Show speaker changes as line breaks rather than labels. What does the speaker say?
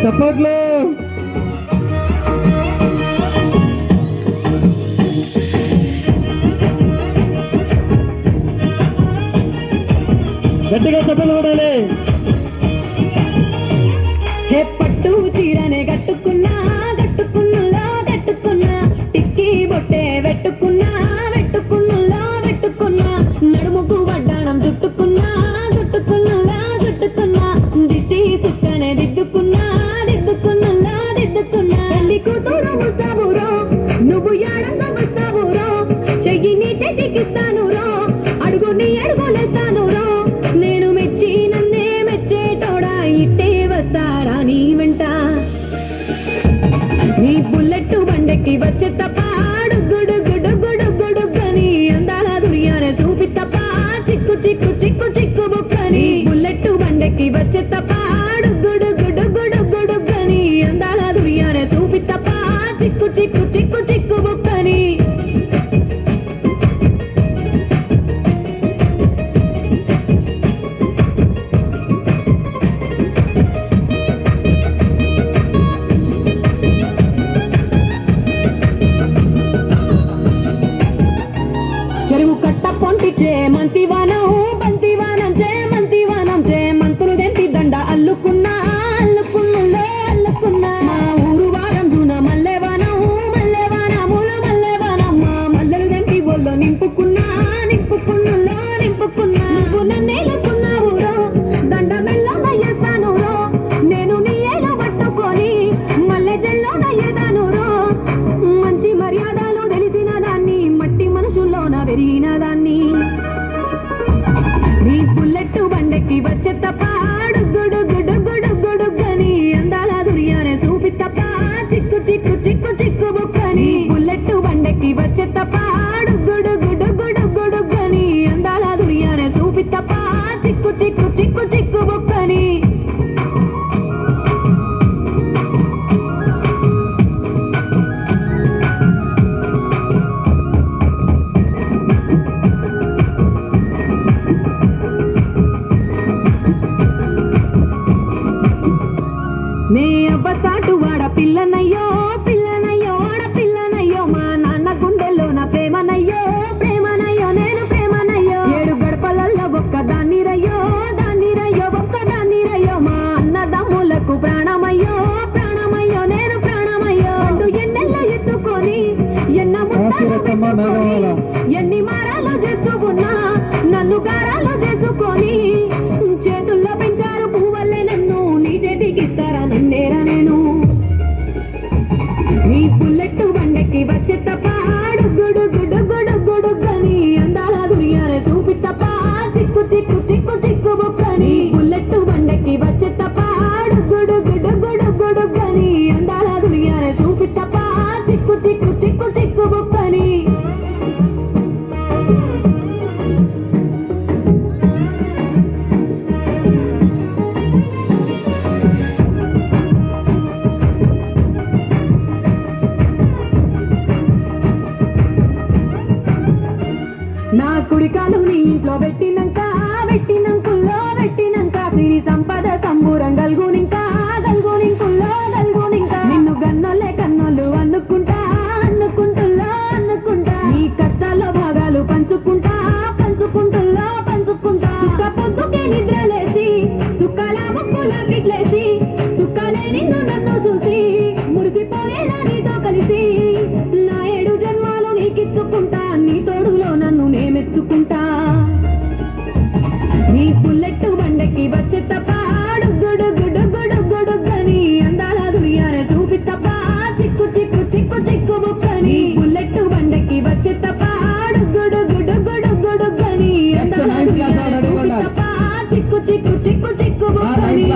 చప్పట్లు. గట్టిగా చప్పట్లు కొడాలి.
హే పట్టు చీరనే కట్టుకున్నా కట్టుకున్నులా కట్టుకున్నా టిక్కి బొట్టే వెట్టుకున్నా వెట్టుకున్నులా వెట్టుకున్నా నడుముకు వడ్డాణం చుట్టుకున్నా చుట్టుకున్నులా చుట్టుకున్నా దిష్టి సుక్కనే దిద్దుకున్నా దిద్దుకున్నులా దిద్దుకున్నా పెళ్లి కూతురు వస్తావురో నువ్వు యాడంగా వస్తావురో చెయ్యి నీ చేతికిస్తాను రో అడుగు నీ అడుగులేస్తాను రో నేను మెచ్చి నన్నే మెచ్చేటోడా ఇట్టే వస్తారా నీ వెంట నీ బుల్లెట్ బండెక్కి వచ్చే తప్ప గుడు గుడు గుడు గుడుగని అందాల దునియానే చూపి తప్ప చిక్కు చిక్కు చిక్కు చిక్కు బుక్కని బుల్లెట్ బండెక్కి వచ్చే తప్ప గుడు గుడు గుడు గుడుగని అందాల దునియానే చూపి తప్ప చిక్కు చిక్కు చిక్కు చిక్కు బుక్కని చెరువు కట్ట పొంటిచే మంతివానం బంతివానం చే మంతివానం చే మంతులు దెంపి దండ అల్లుకున్నా అల్లుకున్నులో అల్లుకున్నా మా ఊరు వారం జూన మల్లెవానం మల్లెవానములు మల్లెవానం మా మల్లెలు దెంపి ఒళ్ళో నింపుకున్నా నింపుకున్నులో నింపుకున్నా నువ్వు నన్నేలుకున్నావు రో దండ మెల్లో నయ్యేస్తాను రో నేను నీ ఏలు పట్టుకొని మల్లె జల్లో నయ్యేదాను రో మంచి మర్యాదలు తెలిసిన దాన్ని మట్టి మనుషుల్లోన పెరిగిన దాన్ని నీ బుల్లెట్ బండెక్కి వచ్చే తప్ప గుడు గుడు గుడు గుడుగని అందాల దునియానే చూపి తప్ప చిక్కు చిక్కు చిక్కు చిక్కు బుక్కని బుల్లెట్ బండెక్కి వచ్చే తప్ప గుడు గుడు గుడు గుడుగని అందాల దునియానే చూపి తప్ప చిక్కు చిక్కు చిక్కు చిక్కు బుక్కని నే అవ్వసాటు వాడ పిల్లనయ్యో పిల్లనయ్యో ఆడ పిల్లనయ్యో మా నాన్న గుండెల్లో నా ప్రేమనయ్యో ప్రేమనయ్యో నేను ప్రేమనయ్యో ఏడు గడపలల్లో ఒక్క దాన్ని రయ్యో ఒక్క దాన్ని రయ్యో మా అన్నదమ్ములకు ప్రాణమయ్యో ప్రాణమయ్యో నేను ప్రాణమయ్యో అంటూ ఎన్నెల్ల ఎత్తుకొని ఎన్న ముద్దాలు పెట్టుకొని ఎన్ని మారాలు చేస్తూ ఉన్నా నన్ను గారాలు చేసుకొని చేతుల్లో పెంచారు పువ్వల్లే నన్ను నీ చేతికిస్తారా నన్నేరా నేను నీ బుల్లెట్ బండెక్కి వచ్చే తప్ప గుడు గుడు గుడు గుడుగని అందాల దునియానే చూపి తప్ప చిక్కు చిక్కు చిక్కు చిక్కు బుక్కని బుల్లెట్ బండెక్కి వచ్చే తప్ప గుడు గుడు గుడు గుడుగని అందాల దునియానే చూపి తప్ప చిక్కు చిక్కు చిక్కు చిక్కు బుక్కని నా కుడికాలు నీ ఇంట్లో పెట్టినంకుల్లో పెట్టినంక సిరి సంపద సంబూరం గల్గునింకా నిన్ను గన్నోలే కన్నోళ్ళు అనుకుంటుల్లో నీ కష్టాల్లో భాగాలు పంచుకుంటా సుఖ పొద్దుకే నిద్రలేసి సుఖాల ముక్కులా గిట్లేసి సుఖాలే నిన్ను నన్ను చూసి మురిసిపోయేలా నీతో కలిసి నా 7 జన్మాలు నీకిచ్చుకుంటా నీ తోడులో నన్ను నే మెచ్చుకుంటా నీ బుల్లెట్ బండెక్కి వచ్చే తప్ప గుడు గుడు గుడు గుడుగని అందాల దునియానే చూపి తప్ప చిక్కు చిక్కు చిక్కు చిక్కు బుక్కని బుల్లెట్ బండెక్కి వచ్చే తప్ప గుడు గుడు గుడు గుడుగని అందాల దునియానే చూపి తప్ప చిక్కు చిక్కు చిక్కు చిక్కు బుక్కని